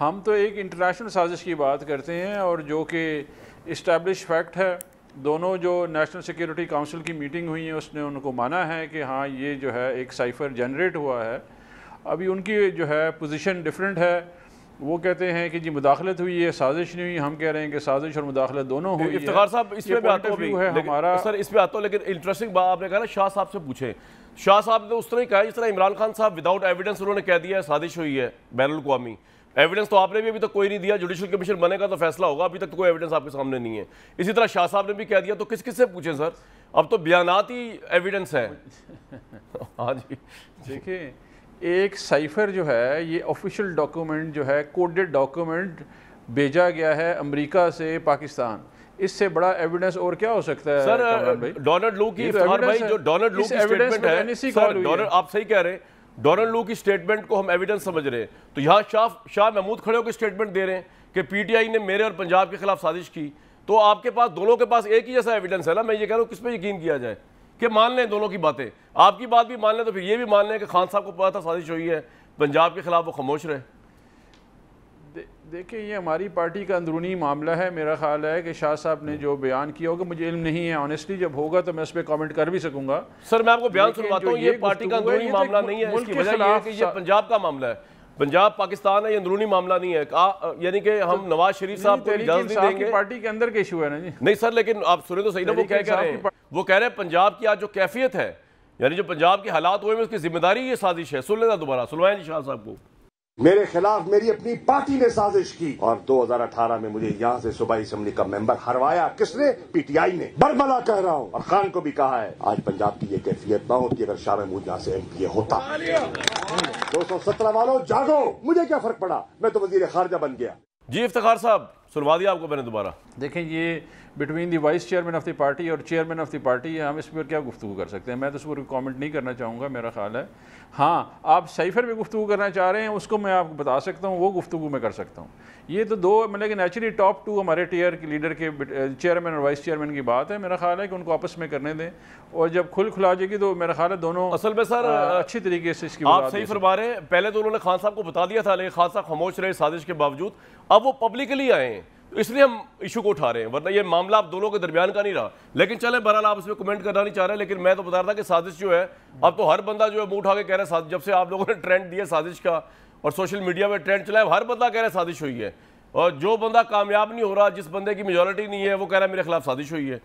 ہم تو ایک انٹرنیشنل سازش کی بات کرتے ہیں، اور جو کہ اسٹیبلش فیکٹ ہے. دونوں جو نیشنل سیکیورٹی کونسل کی میٹنگ ہوئی ہے اس نے ان کو مانا ہے کہ ہاں یہ جو ہے ایک سائفر جنریٹ ہوا ہے. ابھی ان کی جو ہے پوزیشن ڈیفرنٹ ہے. وہ کہتے ہیں کہ جی مداخلت ہوئی ہے، سازش نہیں ہوئی. ہم کہہ رہے ہیں کہ سازش اور مداخلت دونوں ہوئی ہے. افتخار صاحب اس پہ بھی آتا ہے ہمارا سر، اس پہ آتا ہوں، لیکن انٹرسٹنگ بات آپ نے کہا نا شاہ صاحب سے پوچھیں. شاہ صاحب نے اس طرح ہی کہا جس طرح عمران خان صاحب وداؤٹ ایویڈنس انہوں نے کہہ دیا ہے سازش ہوئی ہے بین الاقوامی. ایویڈنس تو آپ نے بھی ابھی تک کوئی نہیں دیا. جوڈیشل کمیشن بنے گا تو فیصلہ ہوگا، ابھی تک تو کوئی ایویڈنس آپ کے سامنے نہیں ہے. اسی طرح شاہ صاحب نے بھی کہہ دیا. تو کس کس سے پوچھیں سر؟ اب تو بیانات ہی ایویڈنس ہے. ہاں جی دیکھیں، ایک سائفر جو ہے یہ آفیشیل ڈاکومنٹ جو ہے، کوڈڈ ڈاکومنٹ بھیجا گیا ہے امریکہ سے پاکستان. اس سے بڑا ایویڈنس اور کیا ہو سکتا ہے سر؟ ڈونلڈ لو کی افتخار بھائی جو ڈونلڈ لو کی اسٹیٹمنٹ ہے سر، آپ صحیح کہہ رہے ہیں، ڈونلڈ لو کی اسٹیٹمنٹ کو ہم ایویڈنس سمجھ رہے ہیں. تو یہاں شاہ محمود کھڑے ہو کے اسٹیٹمنٹ دے رہے ہیں کہ پی ٹی آئی نے میرے اور پنجاب کے خلاف سازش کی. تو آپ کے پاس دونوں کے پاس ایک ہی جیسا ایویڈنس ہے نا. میں یہ کہہ رہا ہوں کس پہ یقین کیا جائے کہ مان لیں دونوں کی باتیں. آپ کی بات بھی مان لیں تو پھر یہ بھی مان لیں کہ خان صاحب کو پتا تھا سازش ہوئی ہے پنجاب کے خلاف، وہ خاموش رہے. دیکھیں یہ ہماری پارٹی کا اندرونی معاملہ ہے. میرا خیال ہے کہ شاہ صاحب نے جو بیان کیا ہوگا، مجھے علم نہیں ہے آنیسٹلی، جب ہوگا تو میں اس پہ کامنٹ کر بھی سکوں گا. سر میں آپ کو بیان سنواتا ہوں، یہ پارٹی کا اندرونی معاملہ نہیں ہے. اس کی وجہ یہ ہے کہ یہ پنجاب کا معاملہ ہے. پنجاب پاکستان ہے، یہ اندرونی معاملہ نہیں ہے. یعنی کہ ہم نواز شریف صاحب کو اجازت نہیں دیں گے. پارٹی کے اندر کا ایشو ہے نا جی. نہیں سر، لیکن آپ سنیں تو صحیح نا. وہ کہہ رہے ہیں، وہ کہہ رہے ہیں پنجاب کی آج جو کیفیت ہے، یعنی جو پنجاب کے حالات ہوئے ہیں اس کی ذمہ داری یہ سازش ہے. سن لینا دوبارہ، سنوائیں جی شاہ صاحب کو. میرے خلاف میری اپنی پارٹی نے سازش کی اور 2018 میں مجھے یہاں سے صوبائی اسمبلی کا ممبر ہروایا. کس نے؟ پی ٹی آئی نے. برملا کہہ رہا ہوں، اور خان کو بھی کہا ہے. آج پنجاب کی یہ کیفیت نہ ہوتی اگر شاہ محمود یہاں سے ایم پی اے ہوتا. 217 والوں جاگو. مجھے کیا فرق پڑا، میں تو وزیر خارجہ بن گیا. جی افتخار صاحب سنوا دیا آپ کو میں نے دوبارہ. دیکھیں یہ between the vice chairman of the party اور چیئرمین آف دی پارٹی ہے. ہم اس پر کیا گفتگو کر سکتے ہیں؟ میں تو اس پر کامنٹ نہیں کرنا چاہوں گا. میرا خیال ہے ہاں آپ سائفر پہ گفتگو کرنا چاہ رہے ہیں، اس کو میں آپ کو بتا سکتا ہوں، وہ گفتگو میں کر سکتا ہوں. یہ تو دو مطلب کہ نیچرلی ٹاپ ٹو ہمارے ٹیئر کے لیڈر کے چیئرمین اور وائس چیئرمین کی بات ہے. میرا خیال ہے کہ ان کو آپس میں کرنے دیں، اور جب کھلا جائے گی تو میرا خیال ہے دونوں اصل میں سر اچھی طریقے سے اس کی آپ صحیح فرما رہے ہیں. پہلے تو انہوں نے خان صاحب کو بتا دیا تھا، لیکن خان صاحب خاموش رہے سازش کے باوجود. اب وہ پبلکلی آئے ہیں تو اس لیے ہم ایشو کو اٹھا رہے ہیں، ورنہ یہ معاملہ آپ دونوں کے درمیان کا نہیں رہا. لیکن چلیں بہرحال آپ اس پہ کمنٹ کرنا نہیں چاہ رہے، لیکن میں تو بتا رہا تھا کہ سازش جو ہے اب تو ہر بندہ جو ہے منہ اٹھا کے کہہ رہا ہے. جب سے آپ لوگوں نے ٹرینڈ دیا سازش کا اور سوشل میڈیا میں ٹرینڈ چلا ہے، ہر بندہ کہہ رہا ہے سازش ہوئی ہے. اور جو بندہ کامیاب نہیں ہو رہا، جس بندے کی میجورٹی نہیں ہے، وہ کہہ رہا ہے میرے خلاف سازش ہوئی ہے.